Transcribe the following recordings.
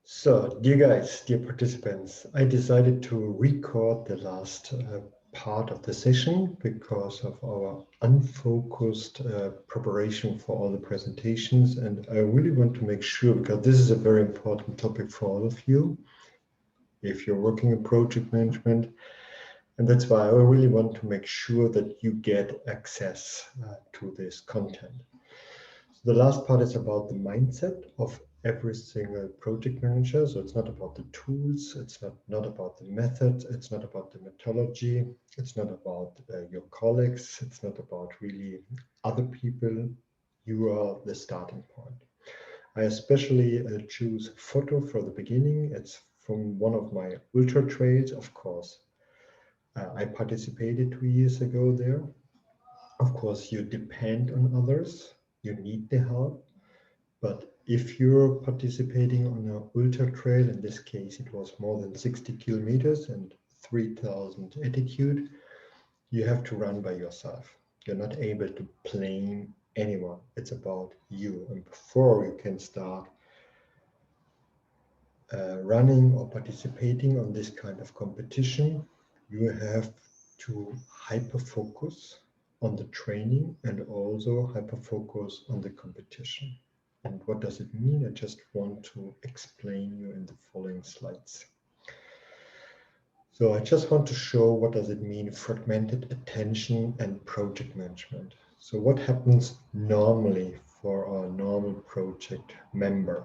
So, dear guys, dear participants, I decided to record the last part of the session because of our unfocused preparation for all the presentations. And I really want to make sure, because this is a very important topic for all of you, if you're working in project management. And that's why I really want to make sure that you get access to this content. So the last part is about the mindset of every single project manager. So it's not about the tools, it's not about the methods, it's not about the methodology, it's not about your colleagues, it's not about really other people. You are the starting point. I especially choose photo for the beginning. It's from one of my ultra trails, of course. I participated 2 years ago there. Of course, you depend on others, you need the help. But if you're participating on an ultra trail, in this case, it was more than 60 kilometers and 3,000 altitude, you have to run by yourself. You're not able to blame anyone. It's about you. And before you can start running or participating on this kind of competition, you have to hyper focus on the training and also hyper focus on the competition. And what does it mean? I just want to explain you in the following slides. So I just want to show what does it mean, fragmented attention and project management. So what happens normally for our normal project member?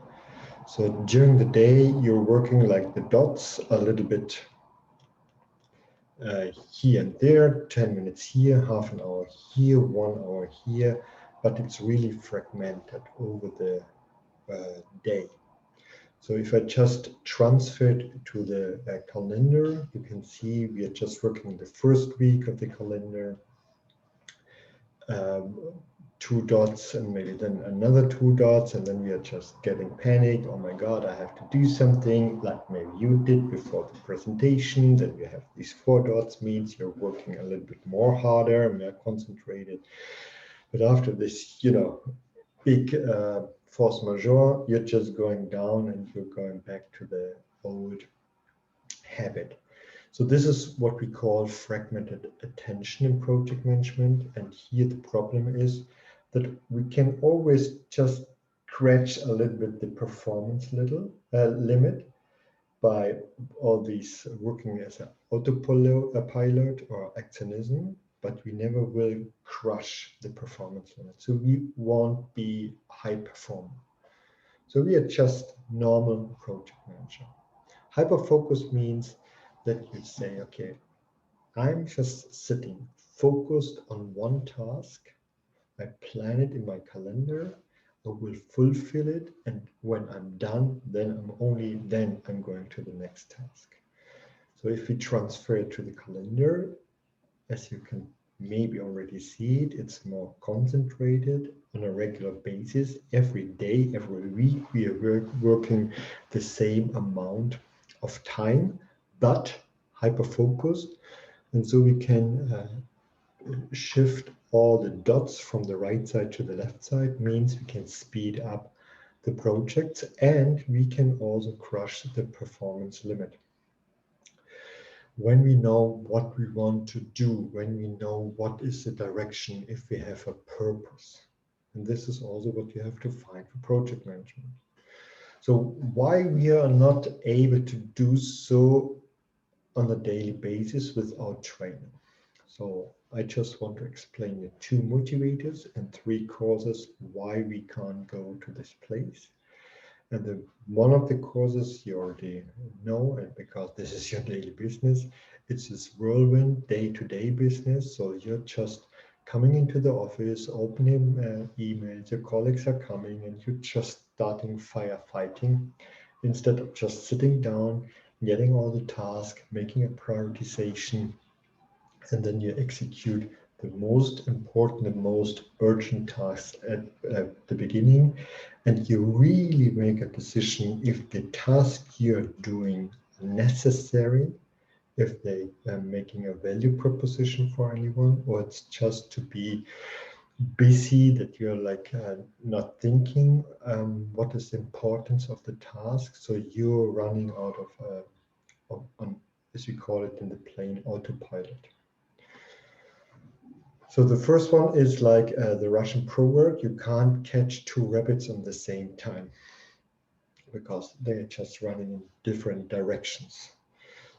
So during the day, you're working like the dots a little bit here and there, 10 minutes here, half an hour here, 1 hour here, but it's really fragmented over the day. So if I just transfer it to the calendar, you can see we are just working the first week of the calendar, 2 dots and maybe then another 2 dots, and then we are just getting panicked. Oh my God, I have to do something like maybe you did before the presentation. Then you have these 4 dots, means you're working a little bit more harder, more concentrated. But after this, big force majeure, you're just going down and you're going back to the old habit. So this is what we call fragmented attention in project management. And here the problem is that we can always just scratch a little bit the performance limit by all these working as an autopilot or actionism, but we never will crush the performance limit. So we won't be high performer. So we are just normal project manager. Hyperfocus means that you say, okay, I'm just sitting focused on one task. I plan it in my calendar. I will fulfill it. And when I'm done, then I'm going to the next task. So if we transfer it to the calendar, as you can maybe already see it, it's more concentrated on a regular basis. Every day, every week, we are working the same amount of time, but hyper-focused. And so we can shift all the dots from the right side to the left side, means we can speed up the projects and we can also crush the performance limit. When we know what we want to do, when we know what is the direction, if we have a purpose. And this is also what you have to find for project management. So why we are not able to do so on a daily basis without training. So I just want to explain the 2 motivators and 3 causes why we can't go to this place. And one of the causes you already know, and because this is your daily business, it's this whirlwind day-to-day business. So you're just coming into the office, opening emails, your colleagues are coming, and you're just starting firefighting instead of just sitting down, getting all the tasks, making a prioritization, and then you execute the most important, the most urgent tasks at the beginning, and you really make a decision if the task you're doing necessary, if they are making a value proposition for anyone, or it's just to be busy, that you're like not thinking what is the importance of the task. So you're running out of on, as we call it in the plane, autopilot. So the first one is like the Russian proverb: you can't catch two rabbits on the same time, because they're just running in different directions.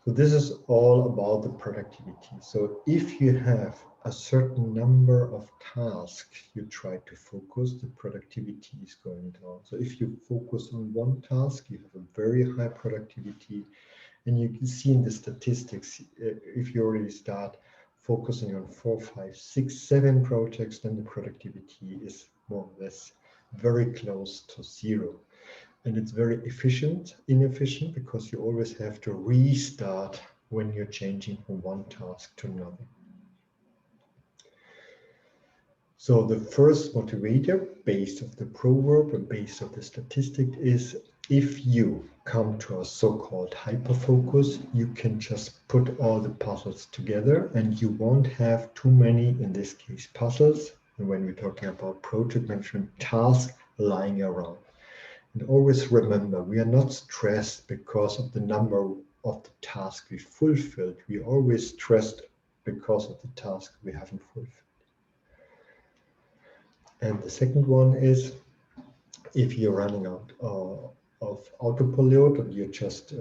So this is all about the productivity. So if you have a certain number of tasks you try to focus, the productivity is going down. So if you focus on one task, you have a very high productivity. And you can see in the statistics, if you already start focusing on 4, 5, 6, 7 projects, then the productivity is more or less very close to zero. And it's very inefficient, because you always have to restart when you're changing from one task to another. So the first motivator, based of the proverb and based of the statistic, is if you come to a so-called hyperfocus, you can just put all the puzzles together and you won't have too many, in this case, puzzles. And when we're talking about project management, tasks lying around. And always remember, we are not stressed because of the number of the tasks we fulfilled. We are always stressed because of the task we haven't fulfilled. And the second one is, if you're running out of autopilot and you're just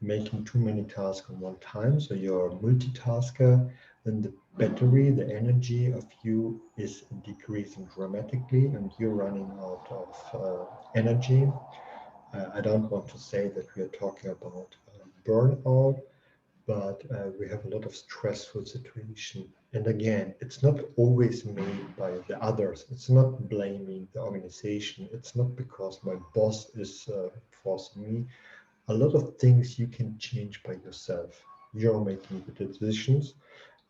making too many tasks on one time, so you're a multitasker, then the battery, the energy of you is decreasing dramatically and you're running out of energy. I don't want to say that we are talking about burnout, but we have a lot of stressful situation. And again, it's not always made by the others. It's not blaming the organization. It's not because my boss is forcing me. A lot of things you can change by yourself. You're making the decisions.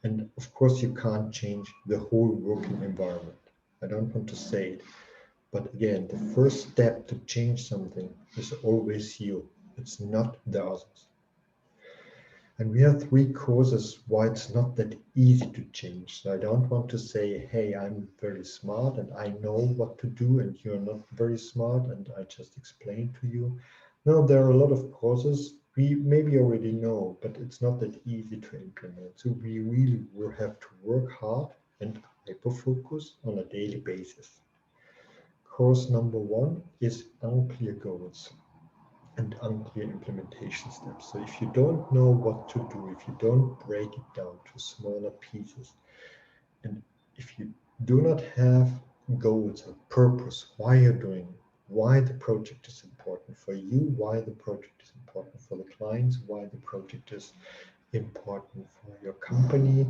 And of course, you can't change the whole working environment. I don't want to say it. But again, the first step to change something is always you. It's not the others. And we have 3 causes why it's not that easy to change. So I don't want to say, hey, I'm very smart and I know what to do and you're not very smart and I just explained to you. No, there are a lot of causes we maybe already know, but it's not that easy to implement. So we really will have to work hard and hyper-focus on a daily basis. Cause number 1 is unclear goals and unclear implementation steps. So if you don't know what to do, if you don't break it down to smaller pieces, and if you do not have goals and purpose, why you're doing it, why the project is important for you, why the project is important for the clients, why the project is important for your company,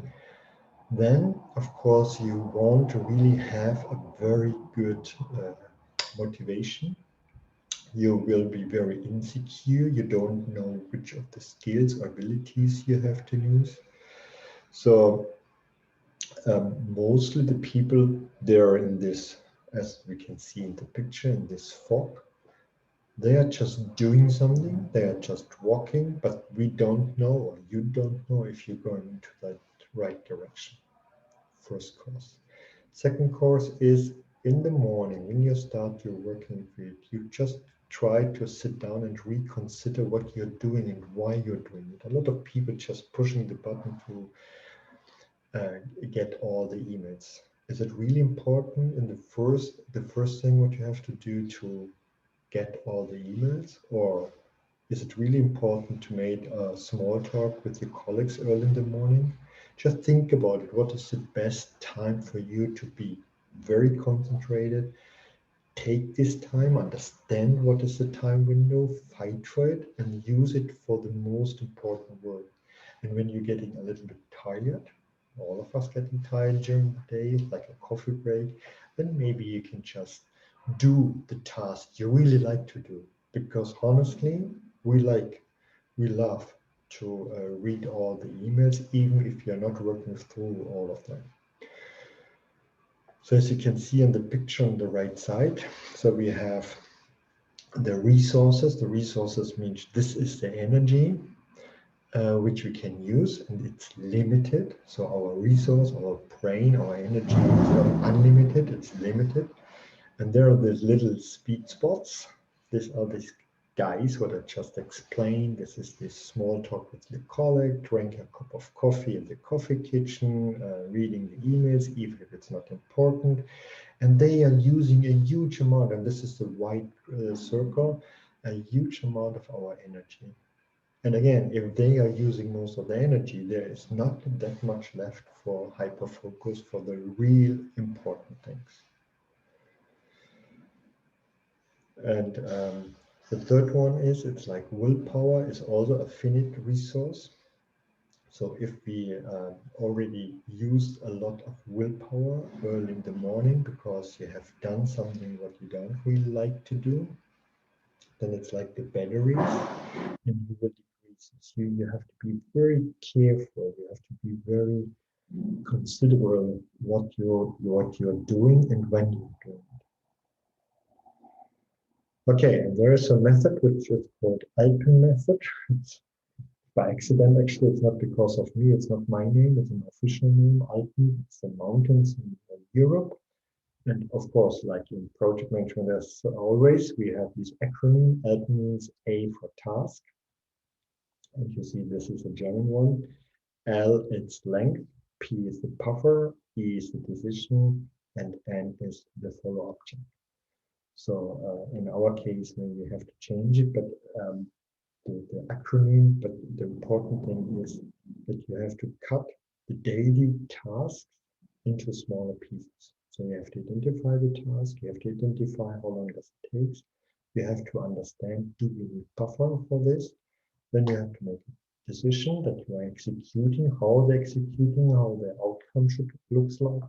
then of course you want to really have a very good motivation. You will be very insecure. You don't know which of the skills or abilities you have to use. So mostly the people, they're in this, as we can see in the picture, in this fog. They are just doing something. They are just walking, but we don't know, or you don't know if you're going into that right direction. First course. Second course is in the morning, when you start your working field, you just try to sit down and reconsider what you're doing and why you're doing it. A lot of people just pushing the button to get all the emails. Is it really important in the first thing what you have to do to get all the emails, or is it really important to make a small talk with your colleagues early in the morning? Just think about it. What is the best time for you to be very concentrated? Take this time, understand what is the time window, fight for it, and use it for the most important work. And when you're getting a little bit tired, all of us getting tired during the day, like a coffee break, then maybe you can just do the task you really like to do. Because honestly, we love to read all the emails, even if you're not working through all of them. So as you can see in the picture on the right side, so we have the resources. The resources means this is the energy. which we can use, and it's limited. So our resource, our brain, our energy is not unlimited, it's limited. And there are these little speed spots. These are these guys, what I just explained. This is this small talk with your colleague, drink a cup of coffee in the coffee kitchen, reading the emails, even if it's not important. And they are using a huge amount, and this is the white circle, a huge amount of our energy. And again, if they are using most of the energy, there is not that much left for hyperfocus, for the real important things. And the third one is, it's like willpower is also a finite resource. So if we already used a lot of willpower early in the morning because you have done something what you don't really like to do, then it's like the batteries, and you will decrease. So you have to be very careful. You have to be very considerate what you're doing and when you're doing it. Okay, and there is a method which is called Alpen method. It's by accident, actually. It's not because of me. It's not my name. It's an official name. Alpen. It's the mountains in Europe. And of course, like in project management, as always, we have this acronym. Alpen means A for task. And you see, this is a German one. L, it's length. P is the puffer. E is the decision. And N is the follow-up check. So in our case, maybe we have to change it, but the acronym, but the important thing is that you have to cut the daily tasks into smaller pieces. So you have to identify the task, you have to identify how long does it take, you have to understand, do we need buffer for this? Then you have to make a decision that you are executing, how they're executing, how the outcome should looks like.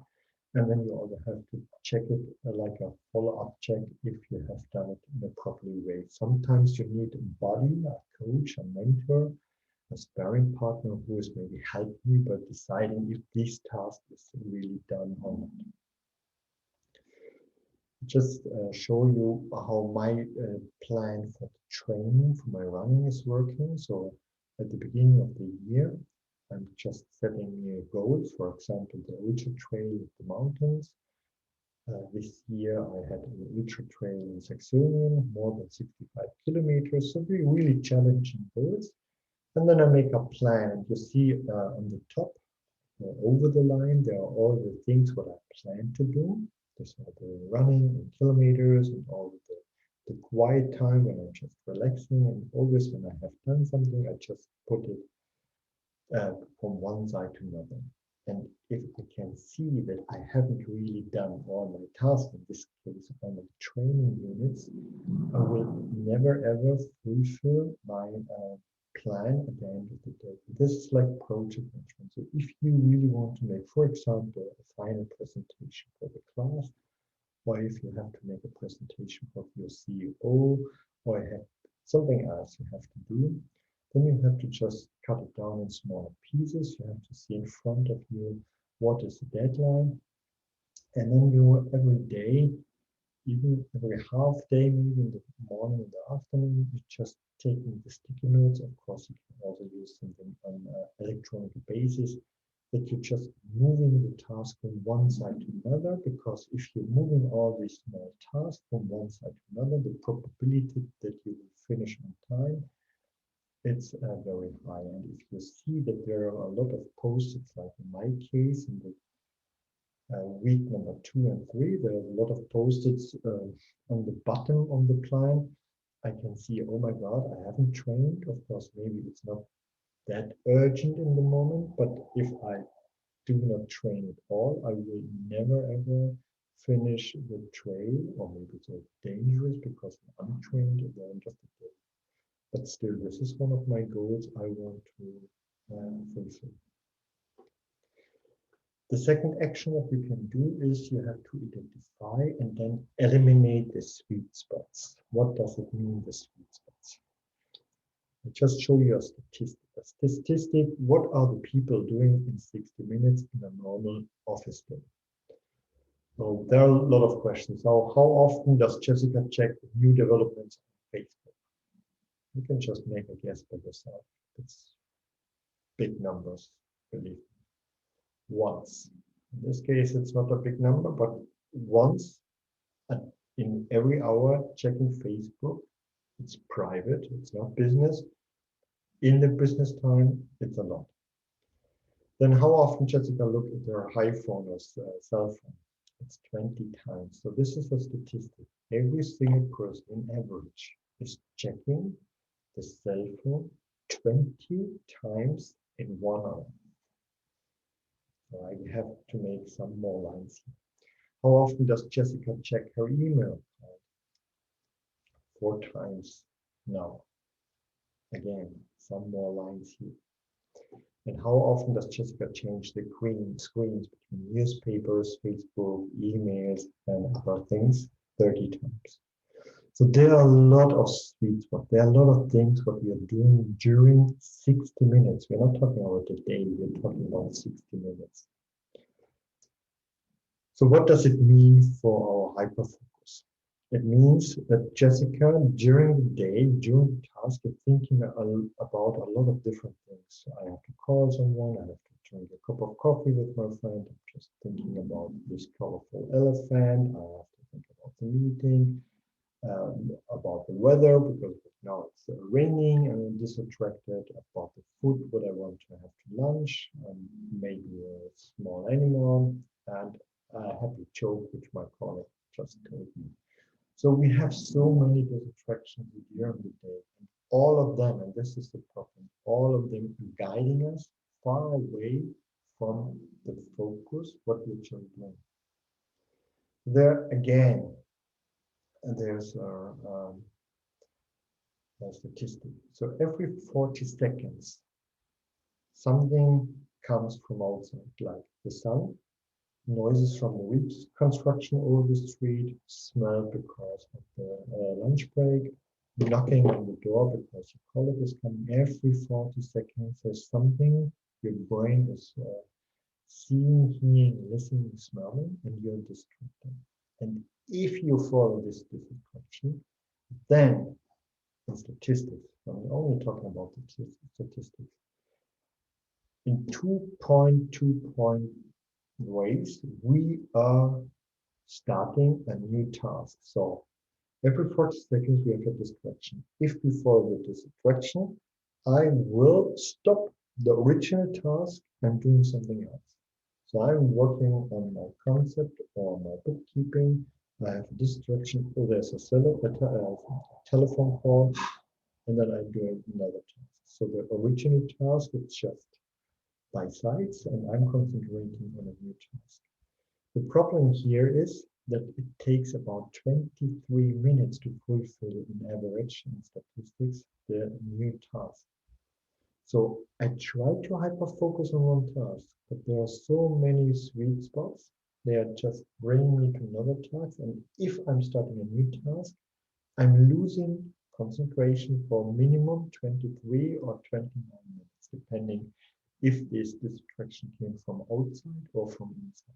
And then you also have to check it like a follow-up check if you have done it in a proper way. Sometimes you need a buddy, a coach, a mentor, a sparring partner who is maybe helping you by deciding if this task is really done or not. Just show you how my plan for the training for my running is working. So at the beginning of the year, I'm just setting goals. For example, the ultra trail of the mountains. This year I had an ultra trail in Saxonian, more than 65 kilometers, so really challenging goals. And then I make a plan, and you see on the top, over the line, there are all the things what I plan to do. This are the running in kilometers and all the quiet time when I'm just relaxing, and always when I have done something, I just put it from one side to another. And if I can see that I haven't really done all my tasks, in this case, all my training units, I will never ever fulfill my plan at the end of the day. This is like project management. So if you really want to make, for example, a final presentation for the class, or if you have to make a presentation for your CEO, or you have something else you have to do, then you have to just cut it down in smaller pieces. You have to see in front of you what is the deadline. And then you every day, even every half day, maybe in the morning and the afternoon, you just taking the sticky notes. Of course, you can also use something on an electronic basis, that you're just moving the task from one side to another, because if you're moving all these small tasks from one side to another, the probability that you will finish on time, it's very high. And if you see that there are a lot of post-its, like in my case, in the week number 2 and 3, there are a lot of post-its on the bottom of the plan. I can see, oh my God, I haven't trained. Of course, maybe it's not that urgent in the moment, but if I do not train at all, I will never ever finish the trail, or maybe it's dangerous because I'm untrained at the end of the day. But still, this is one of my goals I want to fulfill. The second action that you can do is you have to identify and then eliminate the sweet spots. What does it mean, the sweet spots? I'll just show you a statistic. A statistic, what are the people doing in 60 minutes in a normal office day? So there are a lot of questions. Now, how often does Jessica check new developments on Facebook? You can just make a guess by yourself. It's big numbers, believe me. Once. In this case, it's not a big number, but once in every hour checking Facebook. It's private, it's not business. In the business time, it's a lot. Then how often Jessica look at their iPhone or cell phone? It's 20 times. So this is a statistic. Every single person in average is checking the cell phone 20 times in 1 hour. So I have to make some more lines here. How often does Jessica check her email? 4 times now. Again, some more lines here. And how often does Jessica change the screens between newspapers, Facebook, emails, and other things? 30 times. So there are a lot of sweet spots. There are a lot of things what we are doing during 60 minutes. We're not talking about a day, we're talking about 60 minutes. So what does it mean for our hyperfocus? It means that Jessica, during the day, during the task, is thinking about a lot of different things. I have to call someone, I have to drink a cup of coffee with my friend, I'm just thinking about this colorful elephant, I have to think about the meeting, about the weather, because now it's raining, and I'm distracted about the food, what I want to have to lunch, maybe a small animal, and a happy joke which my colleague just told me. So we have so many distractions during the day, and all of them, and this is the problem, all of them guiding us far away from the focus, what we're trying to do. There again, there's a statistic. So every 40 seconds, something comes from outside, like the sun, noises from the construction over the street, smell because of the lunch break, knocking on the door because your colleague is coming. Every 40 seconds, there's something your brain is seeing, hearing, listening, smelling, and you're distracted. And if you follow this distraction, then in statistics, I'm only talking about the statistics, in 2.2 ways, we are starting a new task. So every 40 seconds, we have a distraction. If we follow the distraction, I will stop the original task and doing something else. So I'm working on my concept or my bookkeeping. I have a distraction. Oh, there's a telephone call, and then I'm doing another task. So the original task is just by sides, and I'm concentrating on a new task. The problem here is that it takes about 23 minutes to fulfill in average in statistics the new task. So I try to hyper-focus on one task, but there are so many sweet spots. They are just bringing me to another task. And if I'm starting a new task, I'm losing concentration for minimum 23 or 29 minutes, depending if this distraction came from outside or from inside.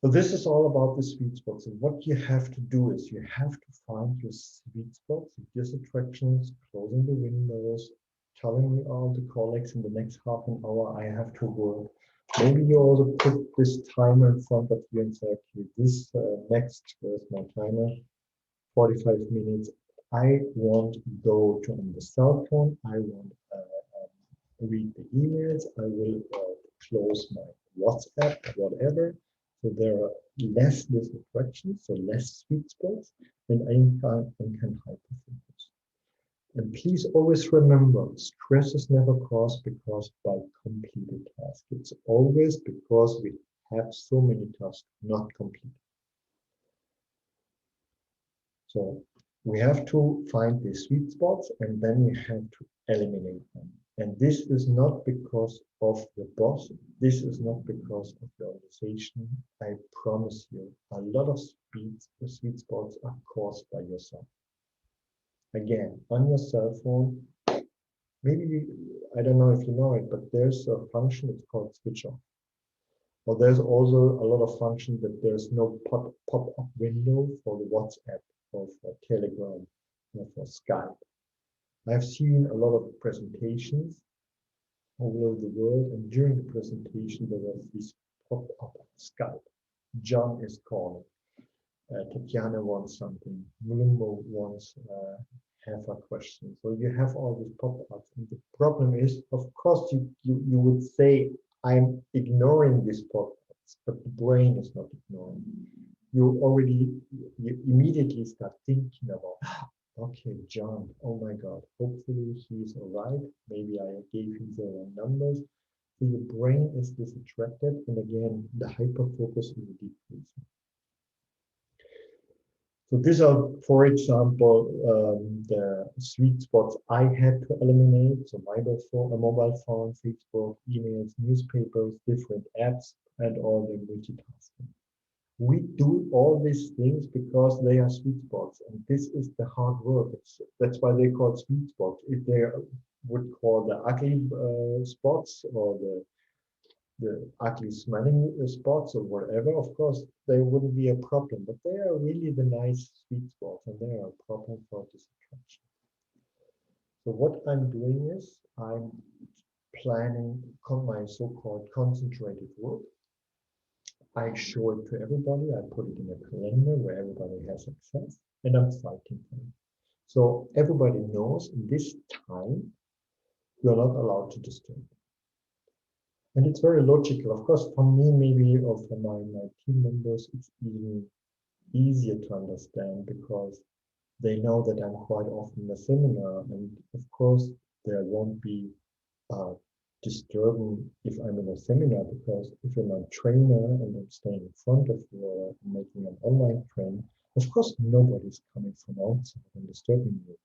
So this is all about the sweet spots. And what you have to do is you have to find your sweet spots, your distractions, closing the windows, telling me all the colleagues in the next half an hour I have to work. Maybe you also put this timer in front of you and say, okay, this next, where's my timer? 45 minutes. I won't go to on the cell phone. I won't read the emails. I will close my WhatsApp, whatever. So there are less distractions, so less sweet spots, and I can hyperfocus. And please always remember, stress is never caused because by completed tasks. It's always because we have so many tasks not completed. So we have to find the sweet spots, and then we have to eliminate them. And this is not because of the boss. This is not because of the organization. I promise you, a lot of sweet spots are caused by yourself. Again, on your cell phone, maybe, I don't know if you know it, but there's a function, it's called switch off. Or there's also a lot of function that there's no pop-up window for the WhatsApp or for Telegram or for Skype. I've seen a lot of presentations all over the world, and during the presentation there was this pop-up on Skype. John is calling. Tatiana wants something. Mulumbo wants have a question. So you have all these pop-ups, and the problem is, of course, you would say I'm ignoring these pop-ups, but the brain is not ignoring. You immediately start thinking about, okay, John, oh my God, hopefully he's all right. Maybe I gave him the wrong numbers. So your brain is distracted, and again, the hyperfocus is decreasing. So these are, for example, the sweet spots I had to eliminate. So mobile phone, Facebook, emails, newspapers, different apps, and all the multitasking. We do all these things because they are sweet spots, and this is the hard work. That's why they call it sweet spots. If they would call the ugly spots or the ugly smelling spots or whatever, of course, they wouldn't be a problem. But they are really the nice sweet spots, and they are a problem for distraction. So what I'm doing is I'm planning my so-called concentrated work. I show it to everybody. I put it in a calendar where everybody has access, and I'm citing them. So everybody knows in this time you're not allowed to disturb. And it's very logical. Of course, for me, maybe, or for my team members, it's even easier to understand because they know that I'm quite often in a seminar. And of course, there won't be disturbing if I'm in a seminar, because if I'm a trainer and I'm staying in front of you or making an online training, of course, nobody's coming from outside and disturbing you.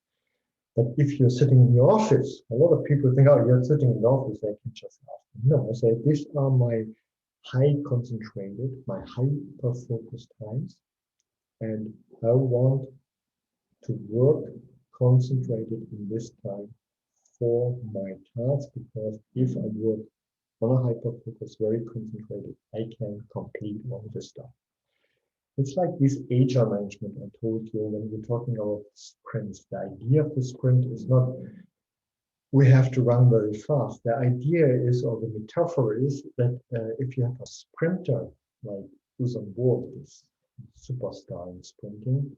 But if you're sitting in your office, a lot of people think, oh, you're sitting in the office, I can just ask them. No, I say, these are my high concentrated, my hyper focused times. And I want to work concentrated in this time for my task, because if I work on a hyper focus, very concentrated, I can complete all the stuff. It's like this agile management I told you when we're talking about sprints. The idea of the sprint is not we have to run very fast. The idea is, or the metaphor is, that if you have a sprinter like Usain Bolt, this superstar in sprinting,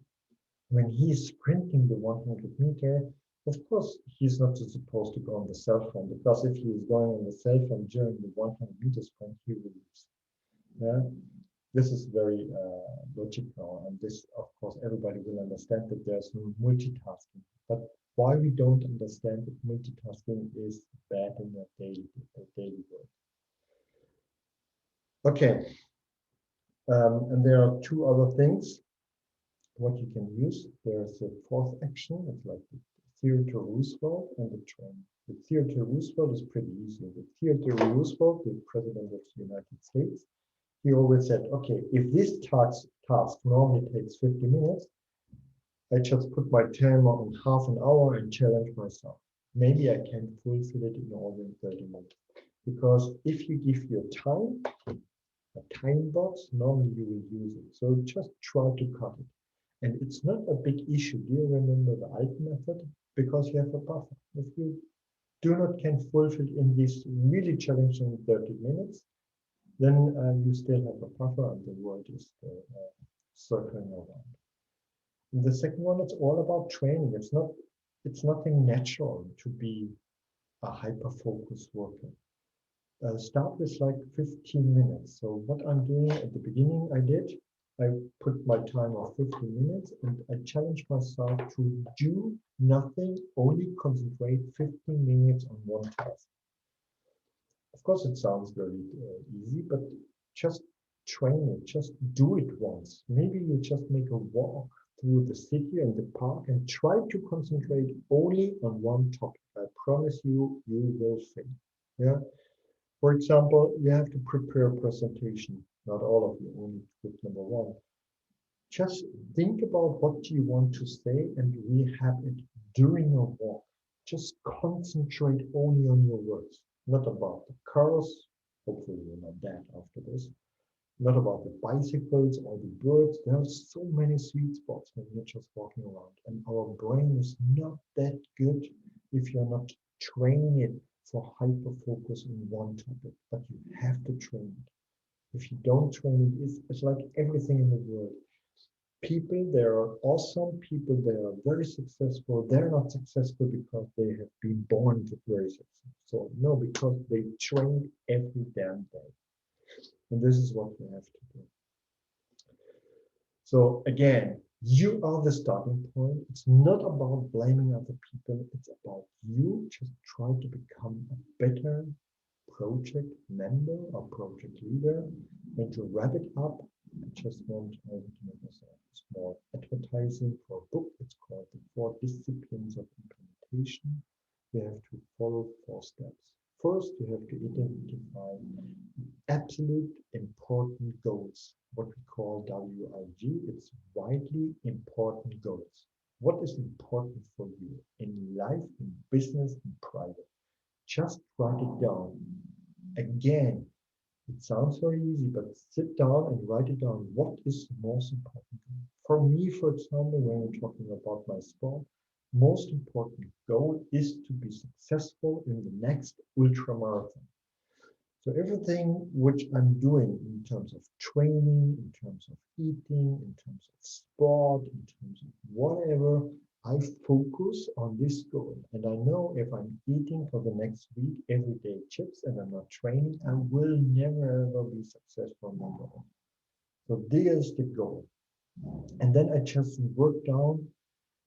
when he's sprinting the 100-meter, of course, he's not supposed to go on the cell phone, because if he is going on the cell phone during the 100-meter sprint, he will lose. Yeah? This is very logical, and this, of course, everybody will understand that there's multitasking. But why we don't understand that multitasking is bad in the daily work? Okay, and there are two other things what you can use. There's a fourth action. It's like the Theodore Roosevelt and the train. The Theodore Roosevelt is pretty easy. The Theodore Roosevelt, the president of the United States, he always said, okay, if this task normally takes 50 minutes, I just put my timer on half an hour and challenge myself. Maybe I can fulfill it in only 30 minutes. Because if you give your time, a time box, normally you will use it. So just try to cut it. And it's not a big issue. Do you remember the alt method? Because you have a buffer. If you do not can fulfill in this really challenging 30 minutes, then you still have a buffer and the world is circling around. And the second one, it's all about training. It's nothing natural to be a hyper-focused worker. Start with like 15 minutes. So what I'm doing at the beginning, I put my time of 15 minutes and I challenge myself to do nothing, only concentrate 15 minutes on one task. Of course, it sounds very easy, but just train it, just do it once. Maybe you just make a walk through the city and the park and try to concentrate only on one topic. I promise you, you will fail. Yeah. For example, you have to prepare a presentation. Not all of you, only group number one. Just think about what you want to say and rehab it during your walk. Just concentrate only on your words, not about the cars. Hopefully you're not dead after this. Not about the bicycles or the birds. There are so many sweet spots when you're just walking around. And our brain is not that good if you're not training it for hyper focus on one topic, but you have to train it. If you don't train it, it's like everything in the world. People, there are awesome people, they are very successful. They're not successful because they have been born to very successful. No, because they train every damn day. And this is what you have to do. So again, you are the starting point. It's not about blaming other people. It's about you just try to become a better project member or project leader. And to wrap it up, I just want to make a small advertising for a book. It's called The 4 Disciplines of Implementation. You have to follow 4 steps. First, you have to identify absolute important goals, what we call WIG. It's widely important goals. What is important for you in life, in business, in private? Just write it down. Again, it sounds very easy, but sit down and write it down. What is the most important? For me, for example, when we're talking about my sport, most important goal is to be successful in the next ultra marathon. So everything which I'm doing in terms of training, in terms of eating, in terms of sport, in terms of whatever, I focus on this goal. And I know if I'm eating for the next week every day chips and I'm not training, I will never ever be successful in my goal. So there's the goal. And then I just work down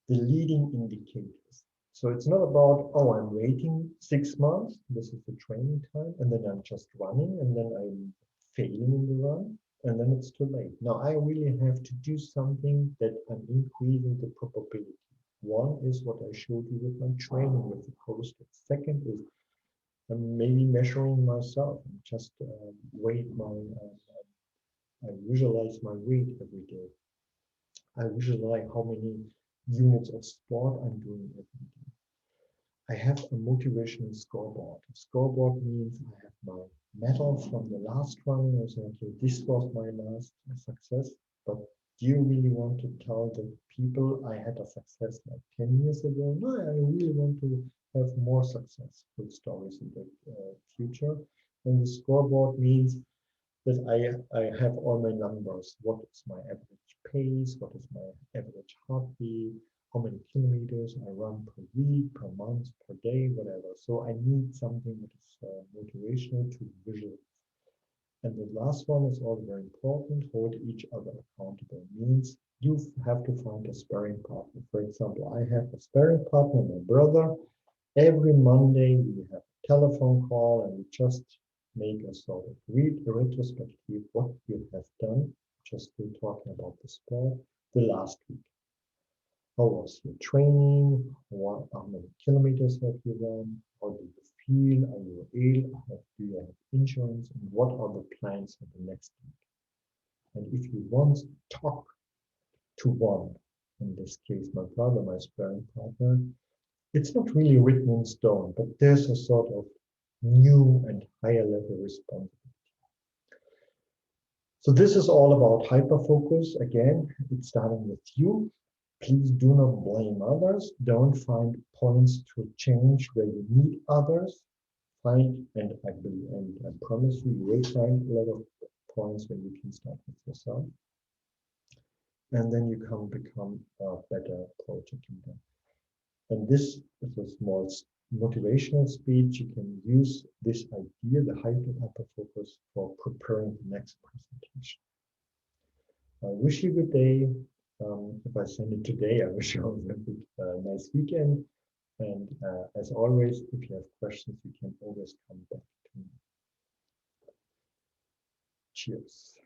the leading indicators. So it's not about, oh, I'm waiting 6 months, this is the training time, and then I'm just running, and then I'm failing in the run, and then it's too late. Now I really have to do something that I'm increasing the probability. One is what I showed you with my training with the post-it. Second is I'm maybe measuring myself, and just I visualize my weight every day. I visualize how many units of sport I'm doing every day. I have a motivational scoreboard. A scoreboard means I have my medal from the last running. I say, okay, this was my last success. But do you really want to tell the people I had a success like 10 years ago? No, I really want to have more successful stories in the future. And the scoreboard means that I have all my numbers. What is my average pace? What is my average heartbeat? How many kilometers I run per week, per month, per day, whatever. So I need something that is motivational to visualize. And the last one is also very important, hold each other accountable. Means you have to find a sparring partner. For example, I have a sparring partner, my brother. Every Monday we have a telephone call and we just make a sort of retrospective what you have done, just talking about the sport, the last week. How was your training? How many kilometers have you run? How do you feel? Are you ill? Do you have insurance? And what are the plans for the next week? And if you want to talk to one, in this case, my brother, my sparring partner, it's not really written in stone, but there's a sort of new and higher level responsibility. So this is all about hyperfocus. Again, it's starting with you. Please do not blame others. Don't find points to change where you need others. Find, and I believe, and I promise you, you will find a lot of points where you can start with yourself. And then you can become a better project leader. And this is a small motivational speech. You can use this idea, the hyperfocus, for preparing the next presentation. I wish you a good day. If I send it today, I wish you a nice weekend. And as always, if you have questions, you can always come back to me. Cheers.